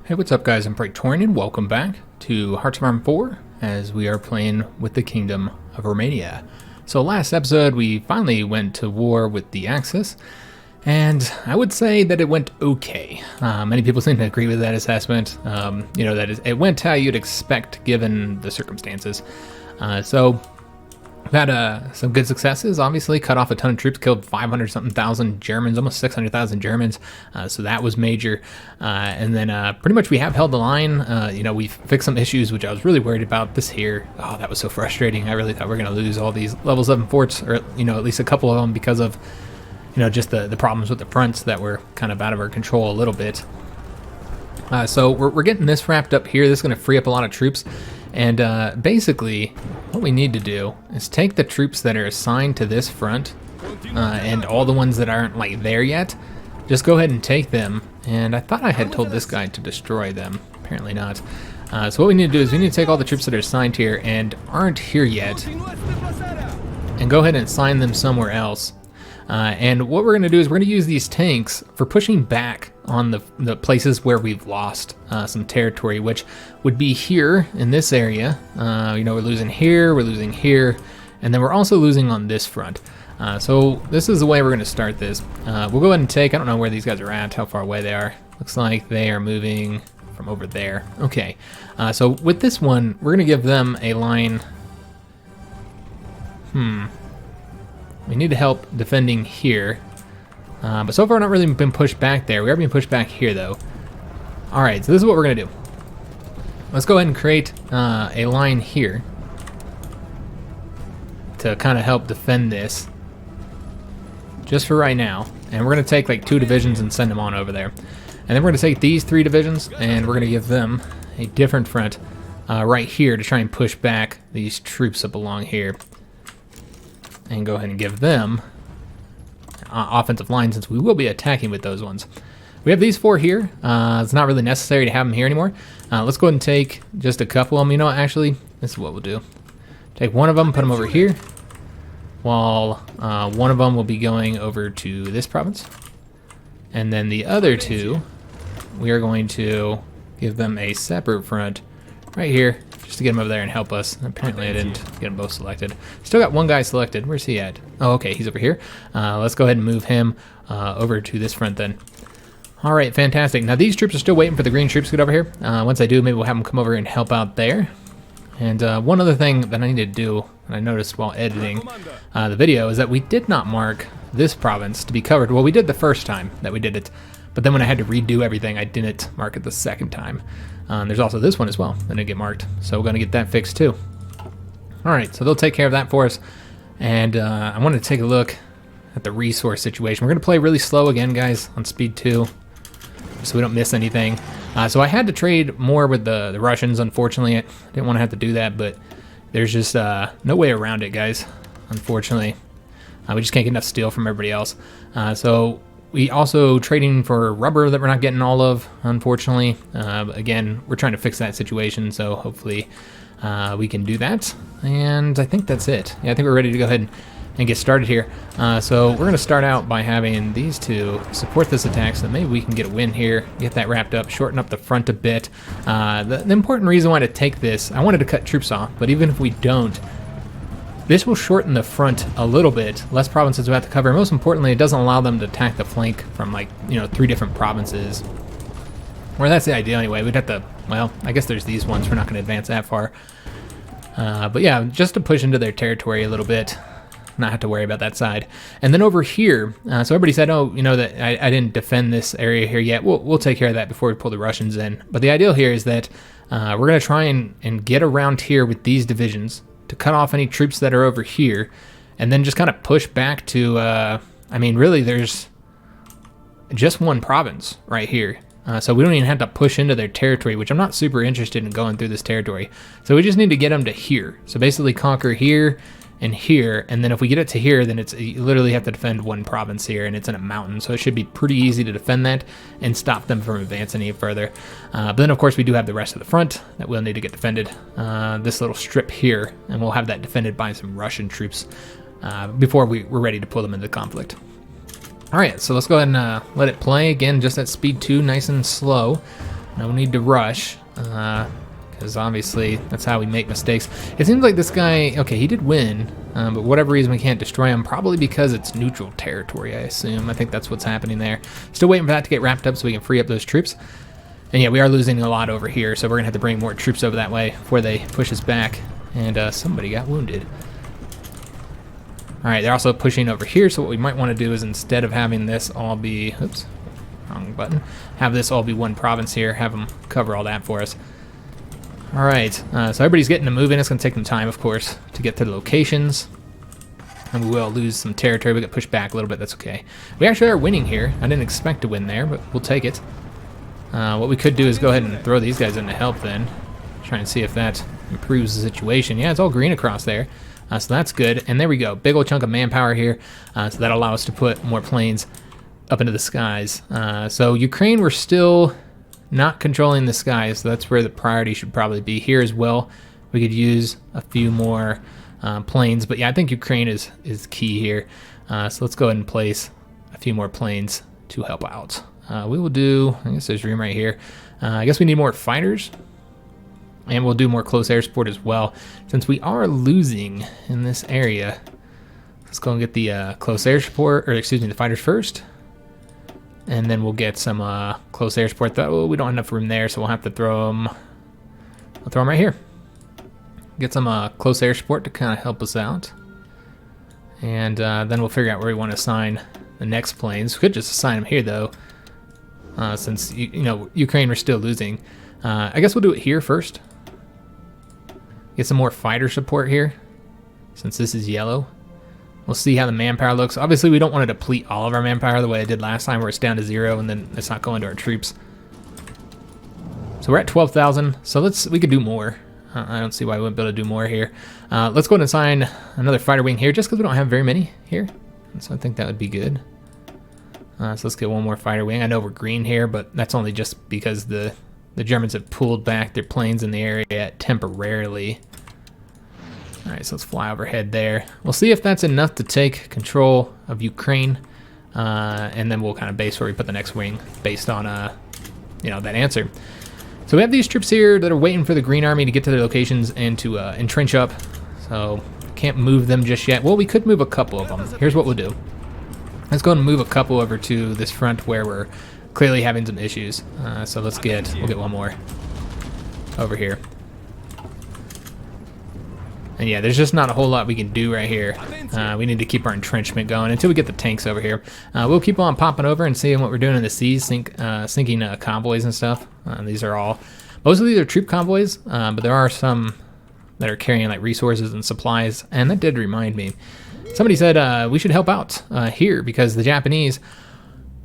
Hey, what's up guys, I'm Praetorian. Welcome back to Hearts of Iron 4 as we are playing with the Kingdom of Romania. So last episode we finally went to war with the Axis, and I would say that it went okay. Many people seem to agree with that assessment. It went how you'd expect given the circumstances. So we've had some good successes, obviously. Cut off a ton of troops, killed 500-something thousand Germans, almost 600,000 Germans, so that was major. And then pretty much we have held the line. We've fixed some issues, which I was really worried about. This here, oh, that was so frustrating. I really thought we were going to lose all these level 7 forts, or, at least a couple of them because of, just the problems with the fronts that were kind of out of our control a little bit. So we're getting this wrapped up here. This is going to free up a lot of troops. And basically, what we need to do is take the troops that are assigned to this front and all the ones that aren't like there yet, just go ahead and take them. And I thought I had told this guy to destroy them. Apparently not. So what we need to do is we need to take all the troops that are assigned here and aren't here yet and go ahead and assign them somewhere else. And what we're going to do is we're going to use these tanks for pushing back on the places where we've lost some territory, which would be here in this area. We're losing here, and then we're also losing on this front. So this is the way we're going to start this. We'll go ahead and take, I don't know where these guys are at, how far away they are. Looks like they are moving from over there. Okay, so with this one, we're going to give them a line. We need to help defending here. But so far not really been pushed back there. We are being pushed back here though. Alright, so this is what we're going to do. Let's go ahead and create a line here to kind of help defend this. Just for right now. And we're going to take like 2 divisions and send them on over there. And then we're going to take these 3 divisions and we're going to give them a different front right here to try and push back these troops up along here. And go ahead and give them offensive line, since we will be attacking with those ones. We have these 4 here. It's not really necessary to have them here anymore. Let's go ahead and take just a couple of them. Actually, this is what we'll do. Take one of them, put them over here, while one of them will be going over to this province. And then the other 2, we are going to give them a separate front right here, just to get him over there and help us. Apparently I didn't get them both selected. Still got one guy selected. Where's he at? Oh, okay, he's over here. Let's go ahead and move him over to this front then. All right, fantastic. Now these troops are still waiting for the green troops to get over here. Once I do, maybe we'll have them come over and help out there. And one other thing that I need to do, and I noticed while editing the video, is that we did not mark this province to be covered. Well, we did the first time that we did it, but then when I had to redo everything, I didn't mark it the second time. There's also this one as well that didn't get marked, so we're going to get that fixed too. Alright, so they'll take care of that for us. And I wanted to take a look at the resource situation. We're going to play really slow again, guys, on speed 2, so we don't miss anything. So I had to trade more with the Russians, unfortunately. I didn't want to have to do that, but there's just no way around it, guys, unfortunately. We just can't get enough steel from everybody else. So we also trading for rubber that we're not getting all of, unfortunately. Again, we're trying to fix that situation, so hopefully we can do that. And I think that's it. Yeah, I think we're ready to go ahead and get started here. So we're going to start out by having these 2 support this attack, so maybe we can get a win here, get that wrapped up, shorten up the front a bit. The important reason why to take this, I wanted to cut troops off, but even if we don't, this will shorten the front a little bit. Less provinces we have to cover. Most importantly, it doesn't allow them to attack the flank from 3 different provinces. Or that's the idea anyway. We'd have to, well, I guess there's these ones. We're not going to advance that far. But yeah, just to push into their territory a little bit. Not have to worry about that side. And then over here, so everybody said, oh, that I didn't defend this area here yet. We'll take care of that before we pull the Russians in. But the ideal here is that we're going to try and get around here with these divisions to cut off any troops that are over here, and then just kind of push back to, really there's just one province right here. So we don't even have to push into their territory, which I'm not super interested in going through this territory. So we just need to get them to here. So basically conquer here and here, and then if we get it to here, then you literally have to defend one province here, and it's in a mountain, so it should be pretty easy to defend that and stop them from advancing any further. But then of course we do have the rest of the front that we'll need to get defended, this little strip here, and we'll have that defended by some Russian troops before we're ready to pull them into conflict. Alright, so let's go ahead and let it play again, just at speed 2, nice and slow. No need to rush, because obviously that's how we make mistakes. It seems like this guy, okay, he did win, but whatever reason we can't destroy him, probably because it's neutral territory, I assume. I think that's what's happening there. Still waiting for that to get wrapped up so we can free up those troops. And yeah, we are losing a lot over here, so we're gonna have to bring more troops over that way before they push us back. And somebody got wounded. All right, they're also pushing over here, so what we might want to do is instead of having this all be, oops, wrong button, have this all be one province here, have them cover all that for us. All right, so everybody's getting to move in. It's going to take them time, of course, to get to the locations. And we will lose some territory. We get pushed back a little bit. That's okay. We actually are winning here. I didn't expect to win there, but we'll take it. What we could do is go ahead and throw these guys into help then. Try and see if that improves the situation. Yeah, it's all green across there. So that's good. And there we go. Big old chunk of manpower here. So that'll allow us to put more planes up into the skies. So Ukraine, we're still not controlling the skies. So that's where the priority should probably be. Here as well, we could use a few more planes. But yeah, I think Ukraine is key here. So let's go ahead and place a few more planes to help out. We will do, I guess there's room right here. I guess we need more fighters. And we'll do more close air support as well. Since we are losing in this area, let's go and get the close air support, or excuse me, the fighters first. And then we'll get some close air support. Oh, we don't have enough room there, so we'll have to throw them. I'll throw them right here. Get some close air support to kind of help us out. And then we'll figure out where we want to assign the next planes. We could just assign them here, though. Since, you know, Ukraine, we're still losing. I guess we'll do it here first. Get some more fighter support here, since this is yellow. We'll see how the manpower looks. Obviously, we don't want to deplete all of our manpower the way I did last time, where it's down to 0 and then it's not going to our troops. So we're at 12,000. So we could do more. I don't see why we wouldn't be able to do more here. Let's go ahead and assign another fighter wing here, just because we don't have very many here. And so I think that would be good. So let's get one more fighter wing. I know we're green here, but that's only just because the Germans have pulled back their planes in the area temporarily. All right, so let's fly overhead there. We'll see if that's enough to take control of Ukraine, and then we'll kind of base where we put the next wing based on, you know, that answer. So we have these troops here that are waiting for the Green Army to get to their locations and to entrench up. So can't move them just yet. Well, we could move a couple of them. Here's what we'll do. Let's go and move a couple over to this front where we're clearly having some issues. So we'll get one more over here. And yeah, there's just not a whole lot we can do right here. We need to keep our entrenchment going until we get the tanks over here. We'll keep on popping over and seeing what we're doing in the seas, sinking convoys and stuff. These are all, most of these are troop convoys, but there are some that are carrying like resources and supplies. And that did remind me. Somebody said we should help out here because the Japanese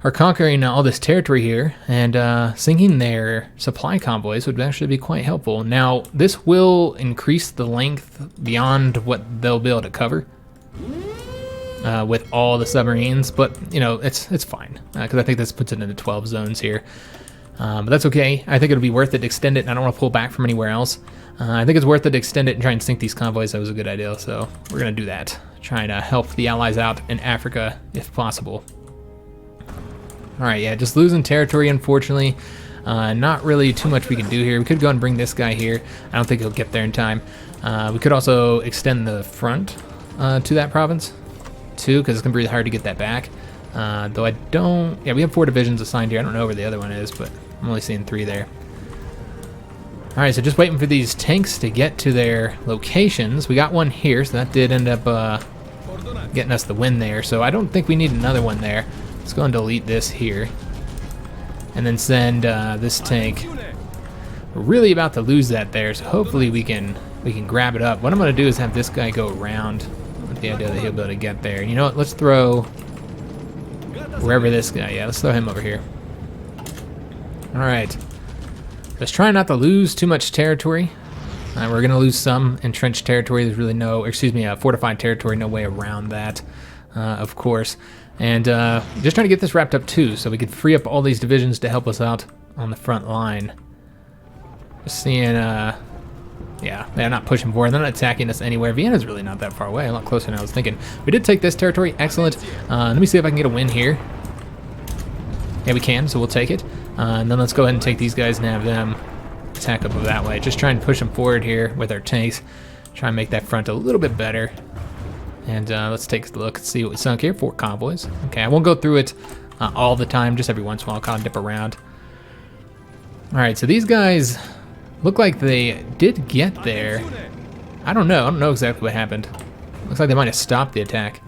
are conquering all this territory here, and sinking their supply convoys would actually be quite helpful. Now, this will increase the length beyond what they'll be able to cover with all the submarines, but you know, it's fine because I think this puts it into 12 zones here. But that's okay. I think it'll be worth it to extend it, and I don't want to pull back from anywhere else. I think it's worth it to extend it and try and sink these convoys. That was a good idea, so we're going to do that. Trying to help the Allies out in Africa if possible. All right, yeah, just losing territory, unfortunately. Not really too much we can do here. We could go and bring this guy here. I don't think he'll get there in time. We could also extend the front to that province, too, because it's going to be really hard to get that back. Though I don't... Yeah, we have 4 divisions assigned here. I don't know where the other one is, but I'm only seeing 3 there. All right, so just waiting for these tanks to get to their locations. We got one here, so that did end up getting us the win there. So I don't think we need another one there. Let's go and delete this here. And then send this tank. We're really about to lose that there, so hopefully we can grab it up. What I'm going to do is have this guy go around with the idea that he'll be able to get there. You know what? Let's throw wherever this guy... Yeah, let's throw him over here. All right. Let's try not to lose too much territory. We're going to lose some entrenched territory. There's really no... Excuse me, fortified territory. No way around that, of course. And just trying to get this wrapped up too, so we could free up all these divisions to help us out on the front line. Just seeing, yeah, they're not pushing forward. They're not attacking us anywhere. Vienna's really not that far away, a lot closer than I was thinking. We did take this territory, excellent. Let me see if I can get a win here. Yeah, we can, so we'll take it. And then let's go ahead and take these guys and have them attack up that way. Just try and push them forward here with our tanks. Try and make that front a little bit better. And let's take a look and see what we sunk here. 4 convoys. Okay, I won't go through it all the time, just every once in a while I'll kind of dip around. Alright, so these guys look like they did get there. I don't know exactly what happened. Looks like they might have stopped the attack.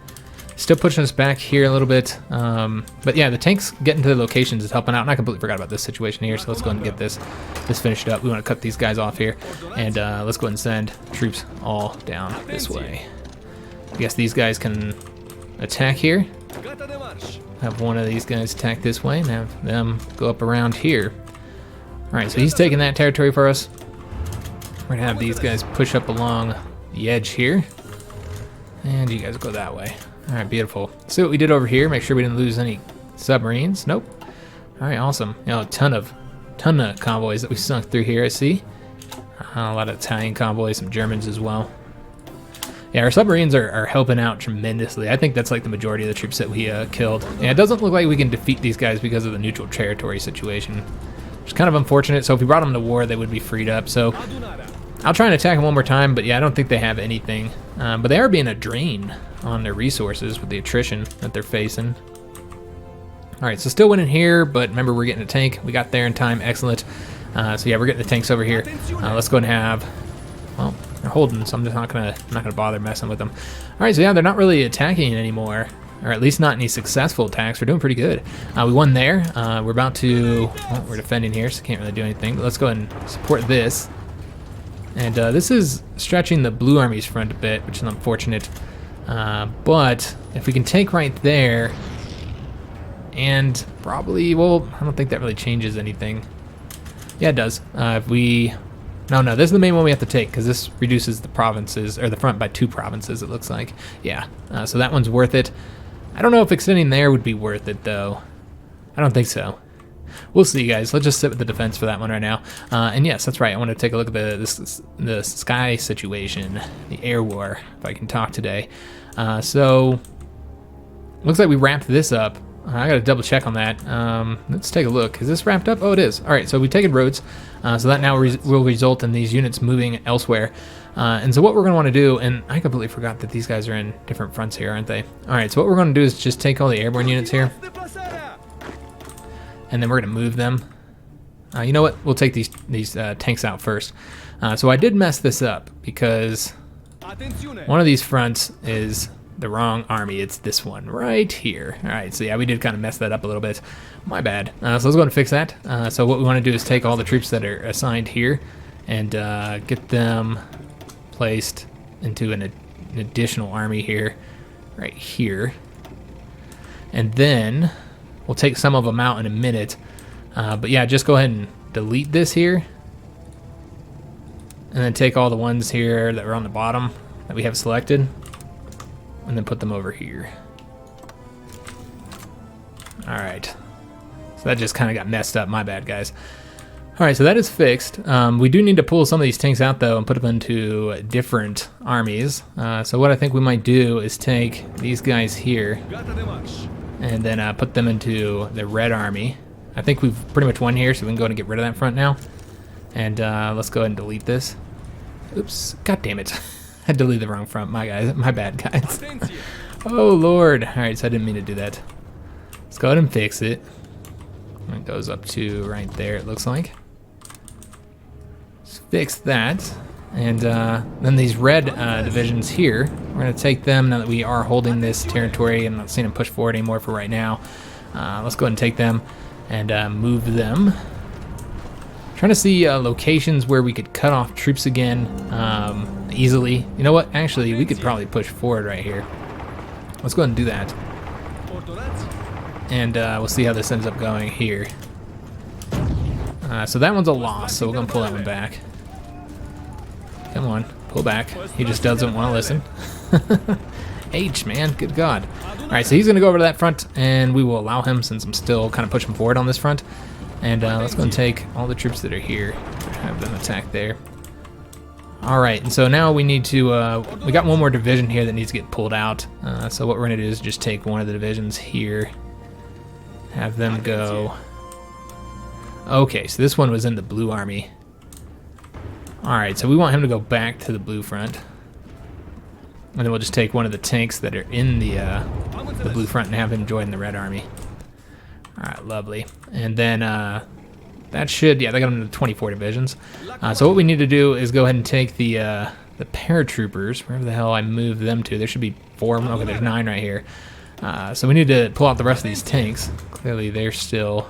Still pushing us back here a little bit. But yeah, the tanks getting to the locations is helping out. And I completely forgot about this situation here, so let's go ahead and get this finished up. We want to cut these guys off here. And let's go ahead and send troops all down this way. I guess these guys can attack here. Have one of these guys attack this way and have them go up around here. Alright, so he's taking that territory for us. We're gonna have these guys push up along the edge here. And you guys go that way. Alright, beautiful. See what we did over here. Make sure we didn't lose any submarines. Nope. Alright, awesome. You know, a ton of convoys that we sunk through here, I see. A lot of Italian convoys, some Germans as well. Yeah, our submarines are helping out tremendously. I think that's like the majority of the troops that we killed. Yeah, it doesn't look like we can defeat these guys because of the neutral territory situation, which is kind of unfortunate. So if we brought them to war, they would be freed up. So I'll try and attack them one more time, but yeah, I don't think they have anything. But they are being a drain on their resources with the attrition that they're facing. All right, so still winning here, but remember we're getting a tank. We got there in time, excellent. So yeah, we're getting the tanks over here. Let's go and have, well, they're holding, so I'm just not gonna bother messing with them. All right, so yeah, they're not really attacking anymore, or at least not any successful attacks. We're doing pretty good. We won there. We're about to, well, we're defending here, so can't really do anything. But let's go ahead and support this. And this is stretching the Blue Army's front a bit, which is unfortunate. But if we can take right there, and probably, well, I don't think that really changes anything. Yeah, it does. If we, no, this is the main one we have to take, because this reduces the provinces, or the front by 2 provinces, it looks like. Yeah, so that one's worth it. I don't know if extending there would be worth it, though. I don't think so. We'll see, guys. Let's just sit with the defense for that one right now. And yes, that's right. I want to take a look at the sky situation, the air war, if I can talk today. So, looks like we wrapped this up. I got to double check on that. Let's take a look. Is this wrapped up? Oh, it is. All right, so we've taken roads. So that now will result in these units moving elsewhere. And so what we're going to want to do, and I completely forgot that these guys are in different fronts here, aren't they? All right, so what we're going to do is just take all the airborne units here. And then we're going to move them. You know what? We'll take these tanks out first. So I did mess this up because one of these fronts is the wrong army. It's this one right here. All right, so yeah, we did kind of mess that up a little bit. My bad. So let's go ahead and fix that. So what we want to do is take all the troops that are assigned here and get them placed into an additional army here, right here. And then we'll take some of them out in a minute. But yeah, just go ahead and delete this here. And then take all the ones here that are on the bottom that we have selected. And then put them over here. Alright. So that just kind of got messed up. My bad, guys. Alright, so that is fixed. We do need to pull some of these tanks out, though, and put them into different armies. So what I think we might do is take these guys here and then put them into the red army. I think we've pretty much won here, so we can go and get rid of that front now. And let's go ahead and delete this. Oops. God damn it. I deleted the wrong front. My bad, guys. Oh, Lord. Alright, so I didn't mean to do that. Let's go ahead and fix it. It goes up to right there, it looks like. Let's fix that. And then these red divisions here, we're going to take them now that we are holding this territory. I'm not seeing them push forward anymore for right now. Let's go ahead and take them and move them. Trying to see locations where we could cut off troops again easily. You know what? Actually, we could probably push forward right here. Let's go ahead and do that. And we'll see how this ends up going here. So that one's a loss, so we're going to pull that one back. Come on, pull back. He just doesn't want to listen. H, man, good God. Alright, so he's going to go over to that front, and we will allow him since I'm still kind of pushing forward on this front. And let's go and take all the troops that are here, have them attack there. Alright, and so now we need to, we got one more division here that needs to get pulled out. So what we're going to do is just take one of the divisions here, have them go Okay, so this one was in the blue army. Alright, so we want him to go back to the blue front. And then we'll just take one of the tanks that are in the blue front and have him join the red army. Alright, lovely. And then that should, yeah, they got him to 24 divisions. So what we need to do is go ahead and take the paratroopers, wherever the hell I moved them to. There should be 4 of them. Okay, there's 9 right here. So we need to pull out the rest of these tanks. Clearly they're still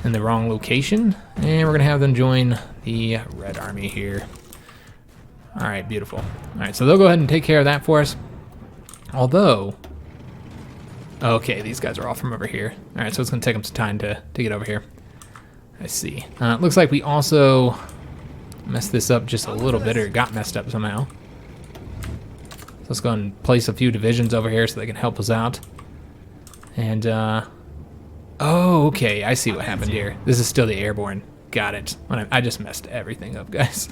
in the wrong location. And we're going to have them join the red army here. Alright, beautiful. Alright, so they'll go ahead and take care of that for us. Although, okay, these guys are all from over here. Alright, so it's going to take them some time to get over here. I see. It looks like we also messed this up just a little bit, or it got messed up somehow. So let's go and place a few divisions over here so they can help us out. And, oh, okay, I see what happened here. This is still the airborne. Got it. I just messed everything up, guys.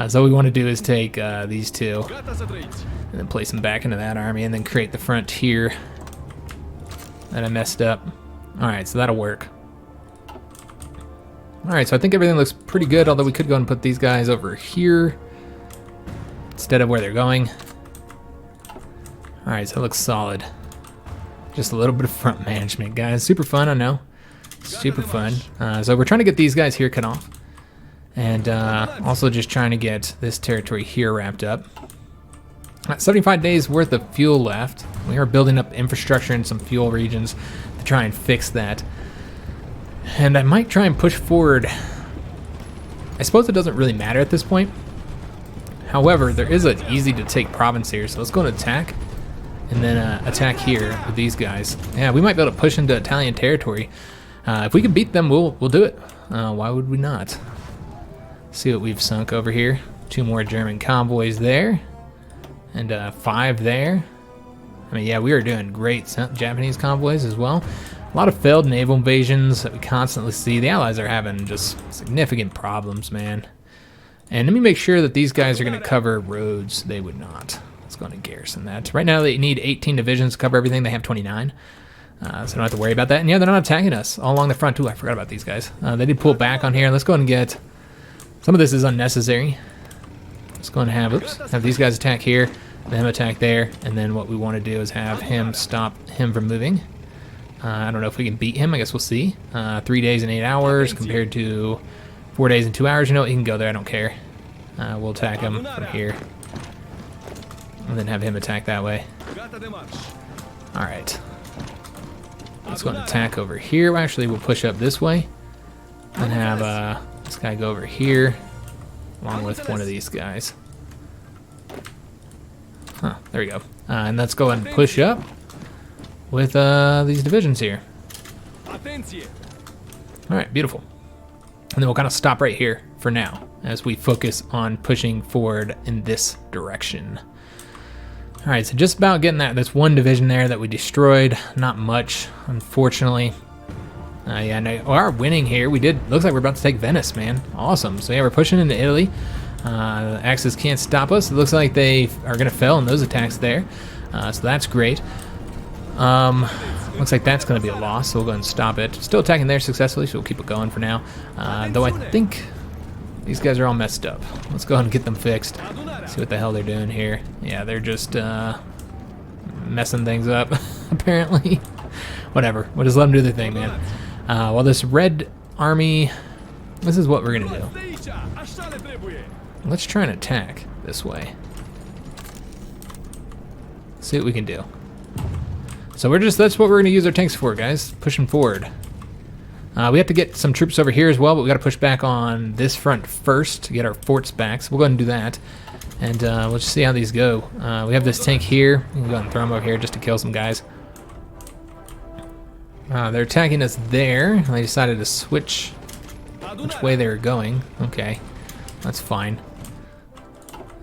So what we want to do is take these two and then place them back into that army and then create the front here that I messed up. Alright, so that'll work. Alright, so I think everything looks pretty good, although we could go and put these guys over here instead of where they're going. Alright, so it looks solid. Just a little bit of front management, guys. Super fun, I know. Super fun. So we're trying to get these guys here cut off. And also just trying to get this territory here wrapped up. 75 days worth of fuel left. We are building up infrastructure in some fuel regions to try and fix that. And I might try and push forward. I suppose it doesn't really matter at this point. However, there is an easy to take province here, so let's go and attack. And then attack here with these guys. Yeah, we might be able to push into Italian territory. If we can beat them, we'll do it. Why would we not? See what we've sunk over here. 2 more German convoys there. And 5 there. I mean, yeah, we are doing great. Japanese convoys as well. A lot of failed naval invasions that we constantly see. The Allies are having just significant problems, man. And let me make sure that these guys are going to cover roads. They would not. Let's go and garrison that. Right now they need 18 divisions to cover everything. They have 29. So I don't have to worry about that. And yeah, they're not attacking us all along the front. Ooh, I forgot about these guys. They did pull back on here. Let's go and get... Some of this is unnecessary. Let's go and have these guys attack here, them attack there, and then what we want to do is have him stop him from moving. I don't know if we can beat him. I guess we'll see. 3 days and 8 hours compared to 4 days and 2 hours. You know what? He can go there. I don't care. We'll attack him from here. And then have him attack that way. Alright. Let's go and attack over here. Actually, we'll push up this way. And have this guy go over here. Along with one of these guys. Huh, there we go. And let's go and push up with these divisions here. Alright, beautiful. And then we'll kind of stop right here for now as we focus on pushing forward in this direction. Alright, so just about getting that's 1 division there that we destroyed. Not much, unfortunately. Yeah, no, we are winning here. Looks like we're about to take Venice, man. Awesome. So yeah, we're pushing into Italy. The Axis can't stop us. It looks like they are going to fail in those attacks there. So that's great. Looks like that's going to be a loss, so we'll go and stop it. Still attacking there successfully, so we'll keep it going for now. Though I think these guys are all messed up. Let's go ahead and get them fixed. See what the hell they're doing here. Yeah, they're just messing things up, apparently. Whatever. We'll just let them do their thing, man. While this red army... This is what we're going to do. Let's try and attack this way. See what we can do. So that's what we're going to use our tanks for, guys. Pushing forward. We have to get some troops over here as well, but we got to push back on this front first to get our forts back. So we'll go ahead and do that. And we'll just see how these go. We have this tank here. We can go ahead and throw them over here just to kill some guys. They're attacking us there. They decided to switch which way they were going. Okay, that's fine.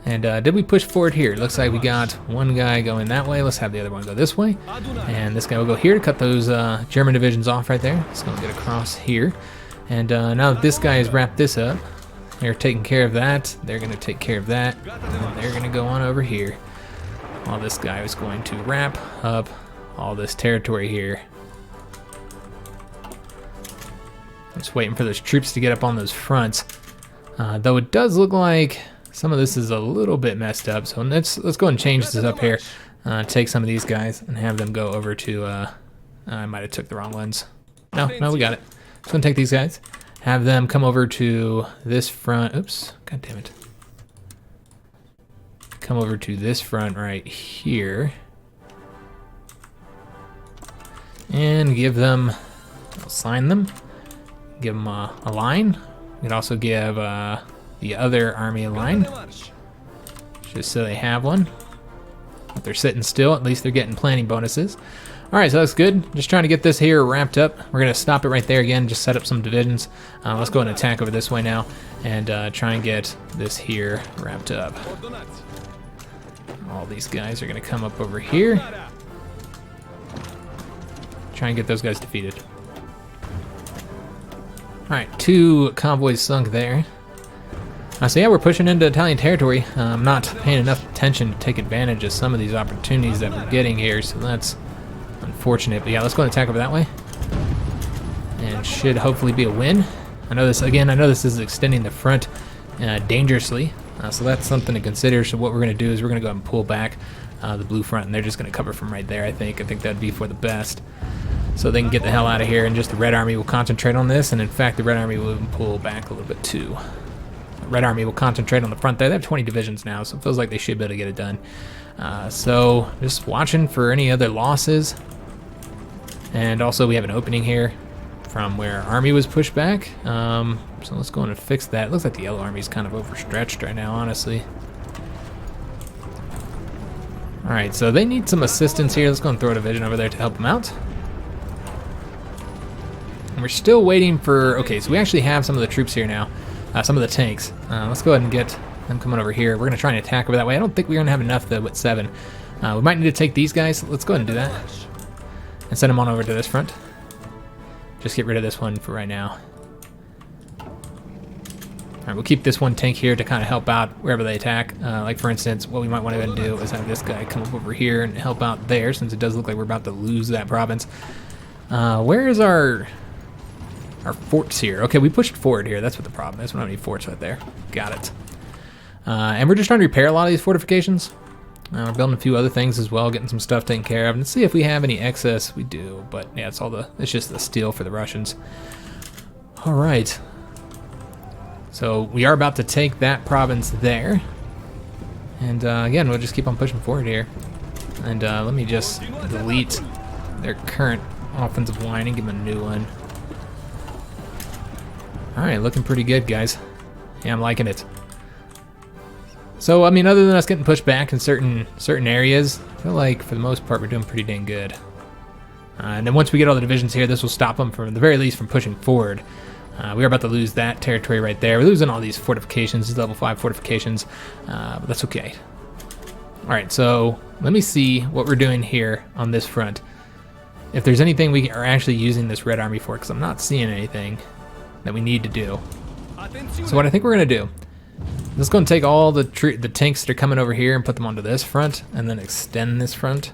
And did we push forward here? Looks like we got one guy going that way. Let's have the other one go this way. And this guy will go here to cut those German divisions off right there. It's going to get across here. And now that this guy has wrapped this up, they're taking care of that. They're going to take care of that. And they're going to go on over here. While this guy is going to wrap up all this territory here. Just waiting for those troops to get up on those fronts. Though it does look like some of this is a little bit messed up. So let's go and change this up here. Take some of these guys and have them go over to... I might have took the wrong ones. No, we got it. Just gonna take these guys. Have them come over to this front. Oops, god damn it. Come over to this front right here. And give them... assign them. Give them a line. We can also give the other army a line, just so they have one. If they're sitting still, at least they're getting planning bonuses. All right, so that's good. Just trying to get this here wrapped up. We're gonna stop it right there again, just set up some divisions. Let's go and attack over this way now, and try and get this here wrapped up. All these guys are gonna come up over here. Try and get those guys defeated. Alright, 2 convoys sunk there. So yeah, we're pushing into Italian territory. I'm not paying enough attention to take advantage of some of these opportunities that we're getting here, so that's unfortunate. But yeah, let's go and attack over that way. And should hopefully be a win. I know this is extending the front dangerously, so that's something to consider. So what we're going to do is we're going to go ahead and pull back the blue front, and they're just going to cover from right there, I think. I think that'd be for the best. So they can get the hell out of here, and just the Red Army will concentrate on this, and in fact the Red Army will even pull back a little bit too. The Red Army will concentrate on the front there. They have 20 divisions now, so it feels like they should be able to get it done. So just watching for any other losses. And also we have an opening here from where our army was pushed back. So let's go in and fix that. It looks like the Yellow Army is kind of overstretched right now, honestly. Alright, so they need some assistance here. Let's go and throw a division over there to help them out. And we're still waiting for... Okay, so we actually have some of the troops here now. Some of the tanks. Let's go ahead and get them coming over here. We're going to try and attack over that way. I don't think we're going to have enough, though, with 7. We might need to take these guys. Let's go ahead and do that. And send them on over to this front. Just get rid of this one for right now. Alright, we'll keep this one tank here to kind of help out wherever they attack. Like, for instance, what we might want to do is have this guy come up over here and help out there, since it does look like we're about to lose that province. Where is our forts here? Okay, we pushed forward here. That's what the problem is. We don't have any forts right there. Got it. And we're just trying to repair a lot of these fortifications. We're building a few other things as well, getting some stuff taken care of. Let's see if we have any excess. We do, but yeah, it's just the steel for the Russians. All right. So we are about to take that province there. And again, we'll just keep on pushing forward here. And let me just delete their current offensive line and give them a new one. Alright, looking pretty good, guys. Yeah, I'm liking it. So, I mean, other than us getting pushed back in certain areas, I feel like for the most part we're doing pretty dang good. And then once we get all the divisions here, this will stop them from, at the very least, from pushing forward. We're about to lose that territory right there. We're losing all these fortifications, these level 5 fortifications, but that's okay. Alright, so let me see what we're doing here on this front. If there's anything we are actually using this Red Army for, because I'm not seeing anything that we need to do. So what I think we're going to do, let's go and take all the tanks that are coming over here and put them onto this front, and then extend this front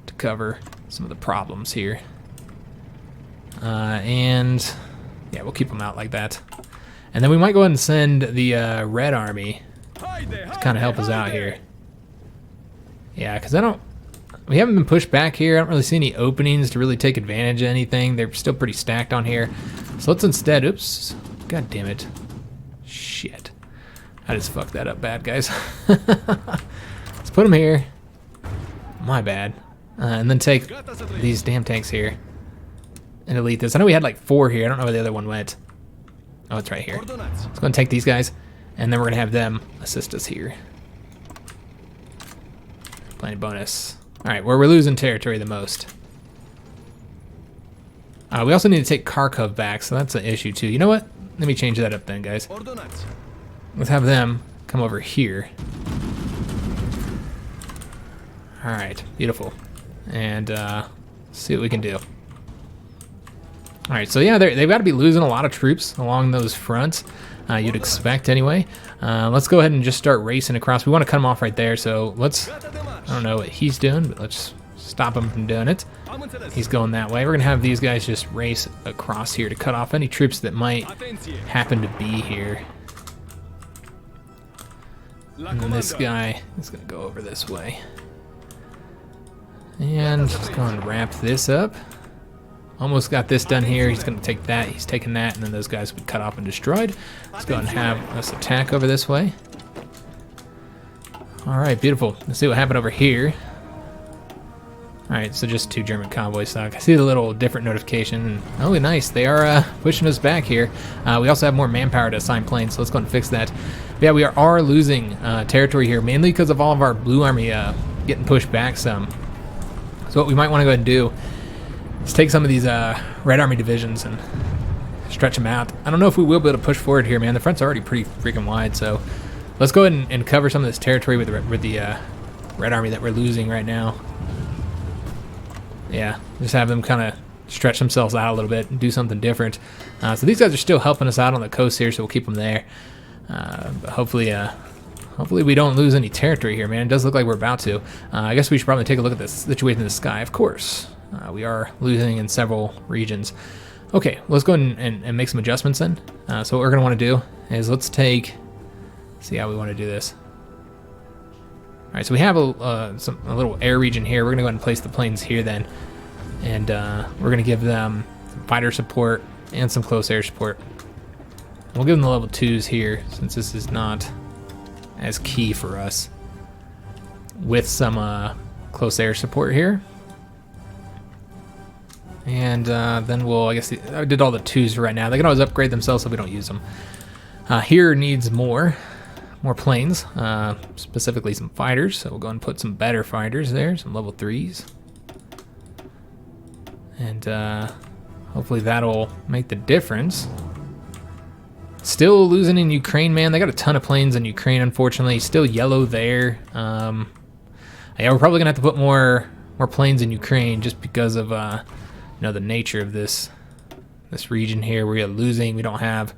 to cover some of the problems here. And yeah, we'll keep them out like that. And then we might go ahead and send the Red Army to kind of help us out here. Yeah, because we haven't been pushed back here. I don't really see any openings to really take advantage of anything. They're still pretty stacked on here. So let's instead, oops, god damn it. Shit. I just fucked that up bad, guys. Let's put them here. My bad. And then take these damn tanks here and delete this. I know we had like 4 here. I don't know where the other one went. Oh, it's right here. Let's go and take these guys, and then we're going to have them assist us here. Planning bonus. Alright, where we're losing territory the most. We also need to take Kharkov back, so that's an issue too. You know what? Let me change that up then, guys. Let's have them come over here. Alright, beautiful. And see what we can do. Alright, so yeah, they've got to be losing a lot of troops along those fronts. You'd expect anyway. Let's go ahead and just start racing across. We want to cut them off right there, so let's... I don't know what he's doing, but let's stop him from doing it. He's going that way. We're going to have these guys just race across here to cut off any troops that might happen to be here. And then this guy is going to go over this way. And let's go and wrap this up. Almost got this done here. He's going to take that. He's taking that, and then those guys will be cut off and destroyed. Let's go and have us attack over this way. Alright, beautiful. Let's see what happened over here. Alright, so just 2 German convoy stock. I see the little different notification. Oh, nice. They are pushing us back here. We also have more manpower to assign planes, so let's go and fix that. But yeah, we are losing territory here, mainly because of all of our blue army getting pushed back some. So what we might want to go ahead and do is take some of these red army divisions and stretch them out. I don't know if we will be able to push forward here, man. The front's already pretty freaking wide, so let's go ahead and cover some of this territory with the red army that we're losing right now. Yeah, just have them kind of stretch themselves out a little bit and do something different. So these guys are still helping us out on the coast here, so we'll keep them there. But hopefully we don't lose any territory here, man. It does look like we're about to. I guess we should probably take a look at this situation in the sky, of course. We are losing in several regions. Okay, let's go ahead and make some adjustments then. So what we're going to want to do is let's see how we want to do this. All right, so we have a little air region here. We're going to go ahead and place the planes here then. And we're going to give them some fighter support and some close air support. We'll give them the level 2s here, since this is not as key for us. With some close air support here. And then I guess I did all the 2s right now. They can always upgrade themselves so we don't use them. Here needs more planes, specifically some fighters. So we'll go and put some better fighters there, some level 3s. And hopefully that'll make the difference. Still losing in Ukraine, man. They got a ton of planes in Ukraine, unfortunately. Still yellow there. Yeah, we're probably gonna have to put more planes in Ukraine just because of the nature of this region here. We're losing. We don't have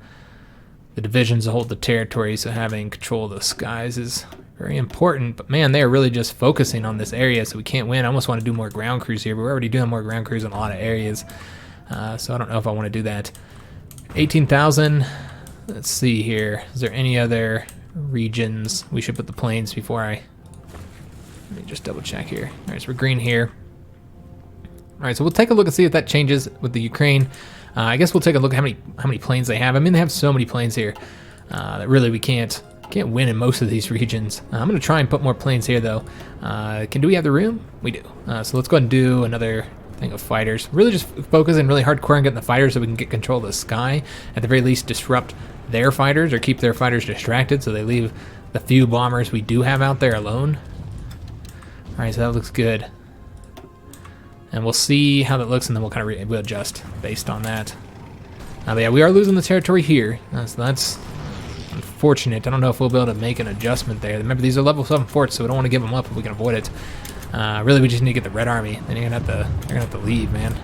the divisions to hold the territory, so having control of the skies is very important. But man, they are really just focusing on this area, so we can't win. I almost want to do more ground crews here, but we're already doing more ground crews in a lot of areas. So I don't know if I want to do that. 18,000. Let's see here. Is there any other regions we should put the planes before let me just double check here. All right, so we're green here. All right, so we'll take a look and see if that changes with the Ukraine. I guess we'll take a look at how many planes they have. I mean, they have so many planes here that really we can't win in most of these regions. I'm going to try and put more planes here, though. Do we have the room? We do. So let's go ahead and do another thing of fighters. Really just focusing really hardcore on getting the fighters so we can get control of the sky. At the very least, disrupt their fighters or keep their fighters distracted so they leave the few bombers we do have out there alone. All right, so that looks good. And we'll see how that looks, and then we'll kind of we'll adjust based on that. But yeah, we are losing the territory here. So that's unfortunate. I don't know if we'll be able to make an adjustment there. Remember, these are level 7 forts, so we don't want to give them up if we can avoid it. Really, we just need to get the Red Army. Then you're gonna have to leave, man.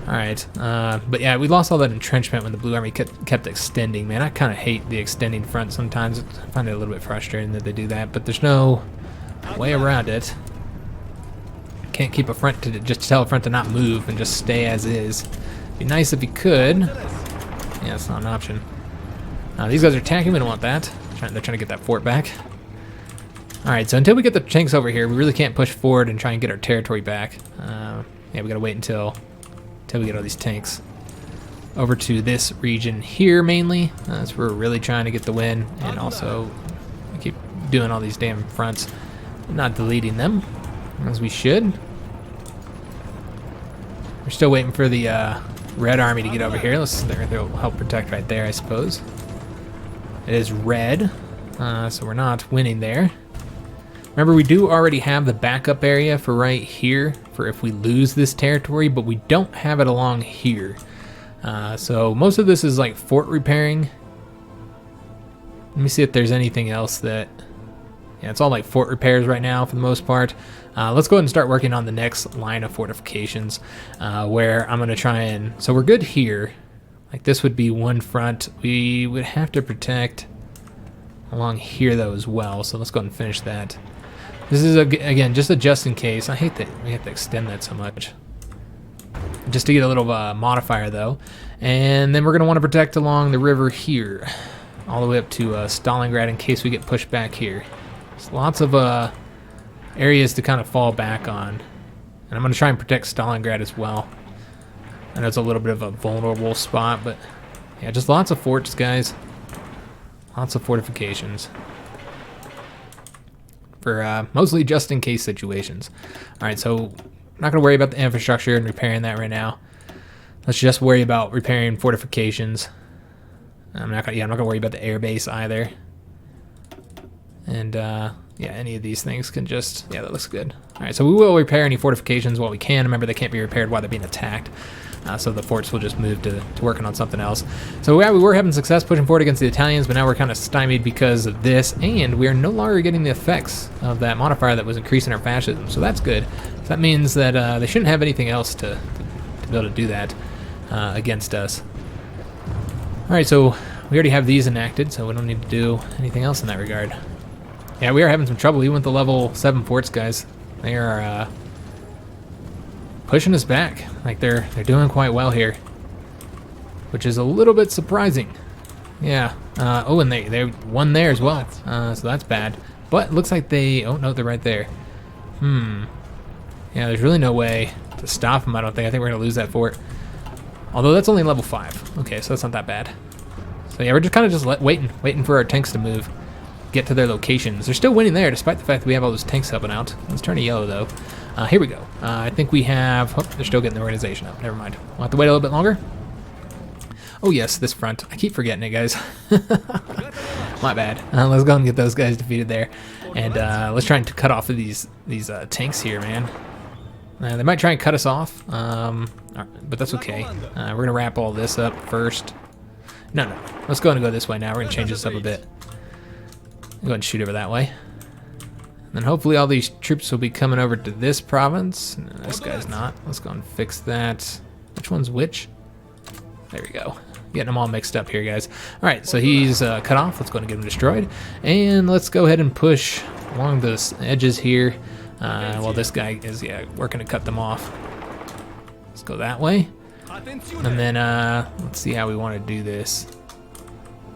All right, but yeah, we lost all that entrenchment when the Blue Army kept extending. Man, I kind of hate the extending front sometimes. I find it a little bit frustrating that they do that, but there's no way around it. Can't keep a front to just tell a front to not move and just stay as is. Be nice if you could. Yeah, it's not an option. These guys are attacking. We don't want that. They're trying to get that fort back. All right, so until we get the tanks over here, we really can't push forward and try and get our territory back. Yeah, we gotta wait until we get all these tanks over to this region here mainly. That's where we're really trying to get the win, and also we keep doing all these damn fronts, not deleting them as we should. We're still waiting for the Red Army to get over here. They'll help protect right there, I suppose. It is red, so we're not winning there. Remember, we do already have the backup area for right here for if we lose this territory, but we don't have it along here. So most of this is like fort repairing. Let me see if there's anything else that... Yeah, it's all like fort repairs right now for the most part. Let's go ahead and start working on the next line of fortifications, where I'm going to try and... So we're good here. Like this would be one front. We would have to protect along here though as well, so let's go ahead and finish that. This is, again, just a just in case. I hate that we have to extend that so much. Just to get a little modifier, though. And then we're going to want to protect along the river here. All the way up to Stalingrad in case we get pushed back here. There's lots of areas to kind of fall back on. And I'm going to try and protect Stalingrad as well. I know it's a little bit of a vulnerable spot, but yeah, just lots of forts, guys. Lots of fortifications. For mostly just in case situations. Alright, so I'm not going to worry about the infrastructure and repairing that right now. Let's just worry about repairing fortifications. I'm not going to worry about the air base either. And yeah, any of these things can just, yeah, that looks good. Alright, so we will repair any fortifications while we can. Remember, they can't be repaired while they're being attacked. So the forts will just move to working on something else. So yeah, we were having success pushing forward against the Italians, but now we're kind of stymied because of this, and we are no longer getting the effects of that modifier that was increasing our fascism. So that's good. So that means that they shouldn't have anything else to be able to do that against us. Alright, so we already have these enacted, so we don't need to do anything else in that regard. Yeah, we are having some trouble even with the level 7 forts, guys. They are pushing us back. Like they're doing quite well here, which is a little bit surprising. Yeah. Oh, and they won there as well. So that's bad. But it looks like they. Oh no, they're right there. Yeah, there's really no way to stop them. I don't think. I think we're gonna lose that fort. Although that's only level 5. Okay, so that's not that bad. So yeah, we're just kind of waiting for our tanks to move, get to their locations. They're still winning there, despite the fact that we have all those tanks helping out. Let's turn to yellow though. Here we go. I think we have... Oh, they're still getting the organization up. Never mind. We'll have to wait a little bit longer. Oh, yes, this front. I keep forgetting it, guys. My bad. Let's go and get those guys defeated there. And let's try and cut off of these tanks here, man. They might try and cut us off, but that's okay. We're going to wrap all this up first. No. Let's go and go this way now. We're going to change this up a bit. Go ahead and shoot over that way. And hopefully all these troops will be coming over to this province. No, this guy's not. Let's go and fix that. Which one's which? There we go. Getting them all mixed up here, guys. All right, so he's cut off. Let's go and get him destroyed. And let's go ahead and push along the edges here while this guy is, yeah, working to cut them off. Let's go that way. And then let's see how we want to do this.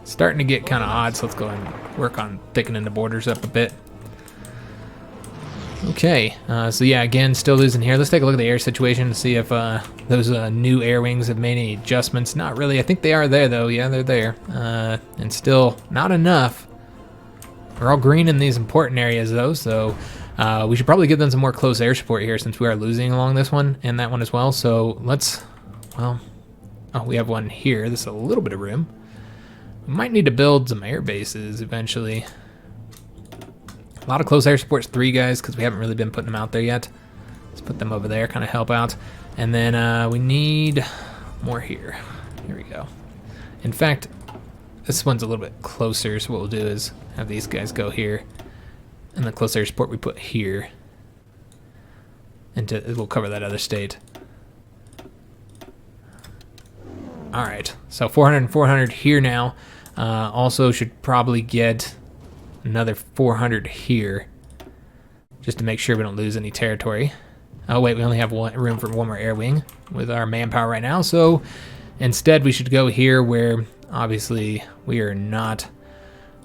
It's starting to get kind of odd, so let's go and work on thickening the borders up a bit. Okay, so yeah, again, still losing here. Let's take a look at the air situation to see if those new air wings have made any adjustments. Not really. I think they are there, though. Yeah, they're there. And still not enough. We're all green in these important areas, though, so we should probably give them some more close air support here since we are losing along this one and that one as well. So let's, well, oh, we have one here. This is a little bit of room. We might need to build some air bases eventually. A lot of close air support's 3 guys because we haven't really been putting them out there yet. Let's put them over there, kind of help out. And then we need more here. Here we go. In fact, this one's a little bit closer, so what we'll do is have these guys go here. And the close air support we put here. And we'll cover that other state. Alright, so 400 and 400 here now. Also should probably get another 400 here, just to make sure we don't lose any territory. Oh wait, we only have room for one more air wing with our manpower right now, so instead we should go here where obviously we are not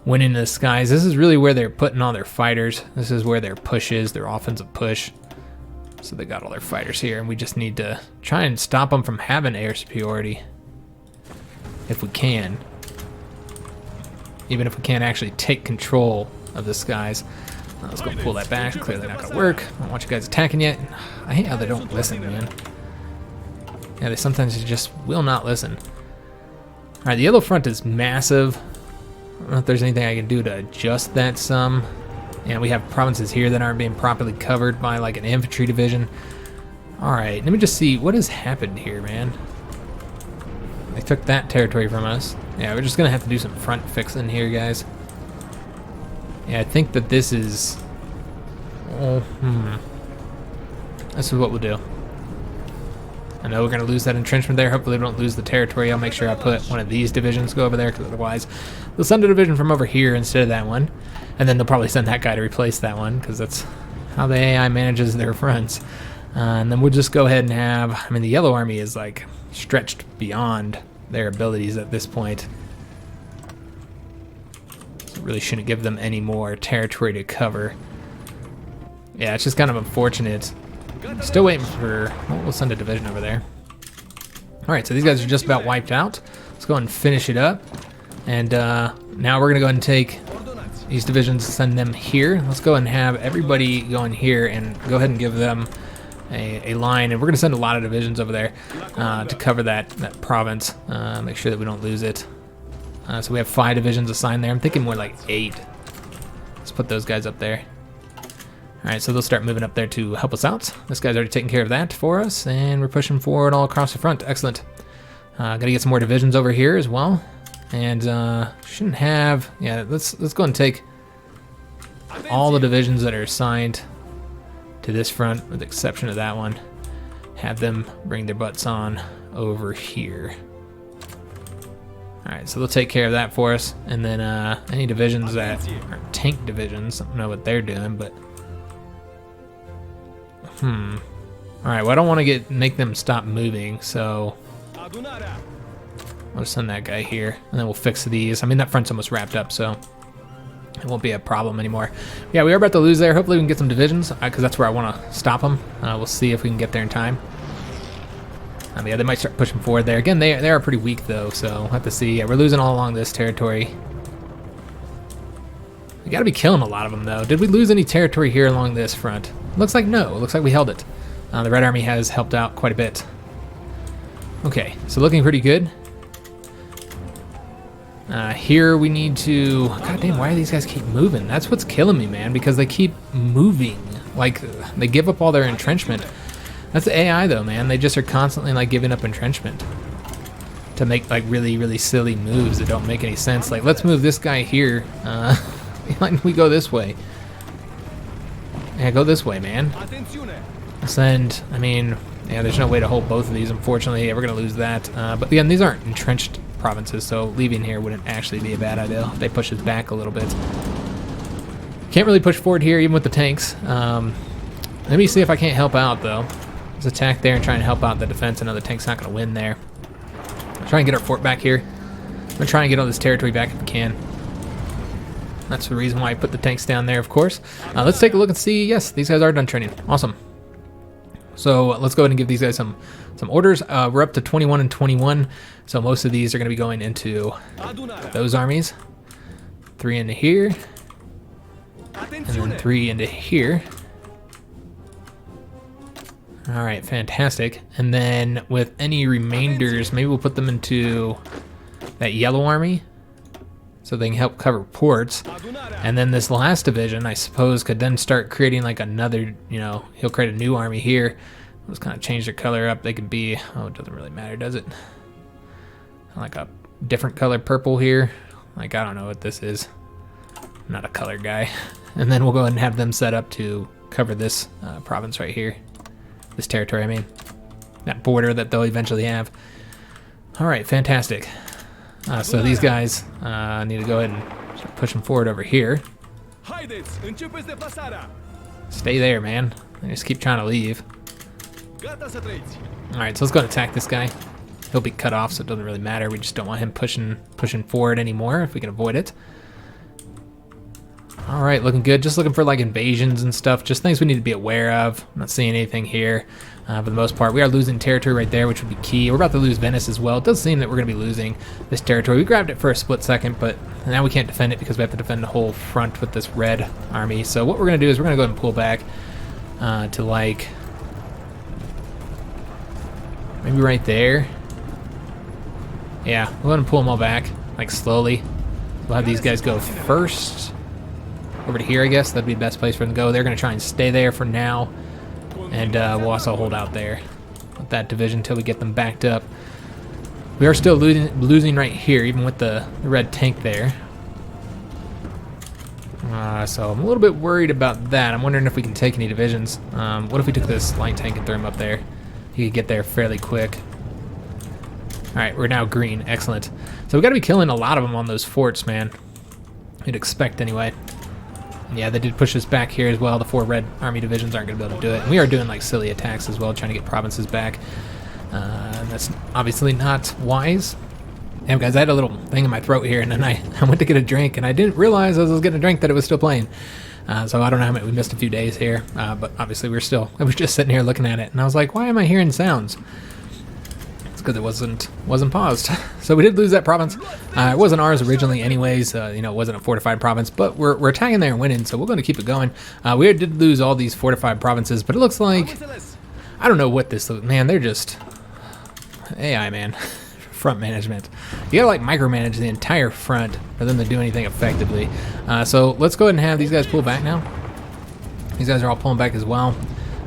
winning the skies. This is really where they're putting all their fighters. This is where their push is, their offensive push. So they got all their fighters here, and we just need to try and stop them from having air superiority if we can. Even if we can't actually take control of the skies. Let's go pull that back. Clearly not gonna work. I don't want you guys attacking yet. I hate how they don't listen, man. Yeah, they sometimes just will not listen. Alright, the yellow front is massive. I don't know if there's anything I can do to adjust that some. Yeah, we have provinces here that aren't being properly covered by like an infantry division. Alright, let me just see what has happened here, man. They took that territory from us. Yeah, we're just gonna have to do some front fixing here, guys. Yeah, I think that this is... Oh, this is what we'll do. I know we're gonna lose that entrenchment there. Hopefully we don't lose the territory. I'll make sure I put one of these divisions go over there, because otherwise they'll send a division from over here instead of that one. And then they'll probably send that guy to replace that one, because that's how the AI manages their fronts. And then we'll just go ahead and have, I mean, the Yellow Army is like stretched beyond their abilities at this point. So really shouldn't give them any more territory to cover. Yeah, it's just kind of unfortunate. Still waiting for, well, we'll send a division over there. All right, so these guys are just about wiped out. Let's go ahead and finish it up. And now we're gonna go ahead and take these divisions, send them here. Let's go ahead and have everybody go in here and go ahead and give them a line, and we're going to send a lot of divisions over there to cover that province, make sure that we don't lose it. So we have 5 divisions assigned there. I'm thinking more like 8. Let's put those guys up there. Alright, so they'll start moving up there to help us out. This guy's already taking care of that for us, and we're pushing forward all across the front. Excellent. Gotta get some more divisions over here as well. And shouldn't have, yeah, let's go and take all the divisions that are assigned to this front, with the exception of that one. Have them bring their butts on over here. Alright, so they'll take care of that for us. And then any divisions that are tank divisions, I don't know what they're doing, but alright, well, I don't want to make them stop moving, so I'll just send that guy here, and then we'll fix these. I mean, that front's almost wrapped up, so it won't be a problem anymore. Yeah, we are about to lose there. Hopefully we can get some divisions, because that's where I want to stop them. We'll see if we can get there in time. Yeah, they might start pushing forward there. Again, they are pretty weak, though, so we'll have to see. Yeah, we're losing all along this territory. We got to be killing a lot of them, though. Did we lose any territory here along this front? Looks like no. Looks like we held it. The Red Army has helped out quite a bit. Okay, so looking pretty good. Here we need to, god damn, why do these guys keep moving? That's what's killing me, man, because they keep moving. Like, they give up all their entrenchment. That's the AI, though, man. They just are constantly, like, giving up entrenchment to make, like, really, really silly moves that don't make any sense. Like, let's move this guy here. We go this way. Yeah, go this way, man. Send, I mean, yeah, there's no way to hold both of these, unfortunately. Yeah, we're going to lose that. But again, these aren't entrenched provinces, so leaving here wouldn't actually be a bad idea. They push us back a little bit. Can't really push forward here, even with the tanks. Let me see if I can't help out, though. Let's attack there and try and help out the defense. I know the tank's not going to win there. Try and get our fort back here. I'm going to try and get all this territory back if we can. That's the reason why I put the tanks down there, of course. Let's take a look and see. Yes, these guys are done training. Awesome. So let's go ahead and give these guys some orders. We're up to 21 and 21, so most of these are going to be going into those armies. 3 into here, and then 3 into here. All right, fantastic. And then with any remainders, maybe we'll put them into that Yellow Army, so they can help cover ports. And then this last division, I suppose, could then start creating like another, you know, he'll create a new army here. Let's kind of change their color up. They could be, oh, it doesn't really matter, does it? Like a different color purple here. Like, I don't know what this is. I'm not a color guy. And then we'll go ahead and have them set up to cover this province right here. This territory, I mean. That border that they'll eventually have. All right, fantastic. So these guys need to go ahead and start pushing forward over here. Stay there, man. They just keep trying to leave. Alright, so let's go and attack this guy. He'll be cut off, so it doesn't really matter. We just don't want him pushing forward anymore if we can avoid it. Alright, looking good. Just looking for like invasions and stuff. Just things we need to be aware of. I'm not seeing anything here for the most part. We are losing territory right there, which would be key. We're about to lose Venice as well. It does seem that we're going to be losing this territory. We grabbed it for a split second, but now we can't defend it because we have to defend the whole front with this red army. So what we're going to do is we're going to go ahead and pull back to like maybe right there. Yeah, we'll go ahead and pull them all back, like slowly. We'll have these guys go first. Over to here, I guess. That'd be the best place for them to go. They're going to try and stay there for now. And we'll also hold out there with that division until we get them backed up. We are still losing right here, even with the red tank there. So I'm a little bit worried about that. I'm wondering if we can take any divisions. What if we took this light tank and threw him up there? He could get there fairly quick. Alright, we're now green. Excellent. So we've got to be killing a lot of them on those forts, man. You'd expect anyway. Yeah, they did push us back here as well. The 4 red army divisions aren't going to be able to do it. And we are doing like silly attacks as well, trying to get provinces back. That's obviously not wise. Damn, guys, I had a little thing in my throat here, and then I went to get a drink, and I didn't realize as I was getting a drink that it was still playing. So I don't know how many, we missed a few days here, but obviously I was just sitting here looking at it, and I was like, why am I hearing sounds? It's because it wasn't paused. So we did lose that province. It wasn't ours originally anyways, you know, it wasn't a fortified province, but we're attacking there and winning, so we're going to keep it going. We did lose all these fortified provinces, but it looks like, I don't know what this, man, they're just, AI, man. Front management. You gotta like micromanage the entire front for them to do anything effectively. So let's go ahead and have these guys pull back now. These guys are all pulling back as well.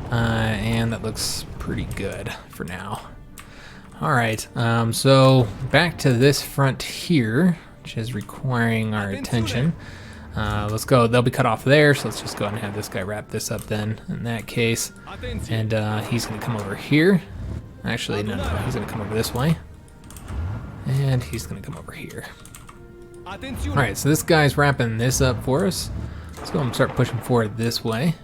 And that looks pretty good for now. Alright, so back to this front here, which is requiring our attention. Let's go. They'll be cut off there, so let's just go ahead and have this guy wrap this up then in that case. And he's gonna come over here. Actually, no, he's gonna come over this way. And he's going to come over here. Alright, so this guy's wrapping this up for us. Let's go and start pushing forward this way.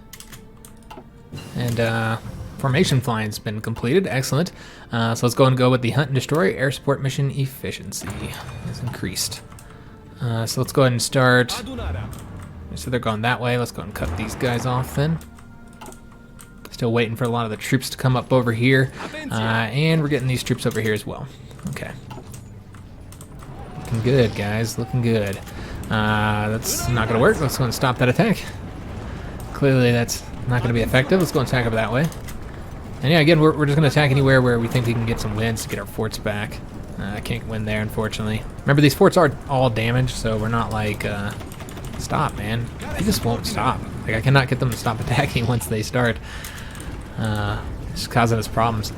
And formation flying's been completed. Excellent. So let's go and go with the Hunt and Destroy. Air support mission efficiency is increased. So let's go ahead and start. So they're going that way. Let's go and cut these guys off then. Still waiting for a lot of the troops to come up over here. And we're getting these troops over here as well. Okay. Looking good, guys. Looking good. That's not going to work. Let's go and stop that attack. Clearly, that's not going to be effective. Let's go and attack up that way. And yeah, again, we're just going to attack anywhere where we think we can get some wins to get our forts back. I can't win there, unfortunately. Remember, these forts are all damaged, so we're not like... stop, man. They just won't stop. Like, I cannot get them to stop attacking once they start. It's causing us problems.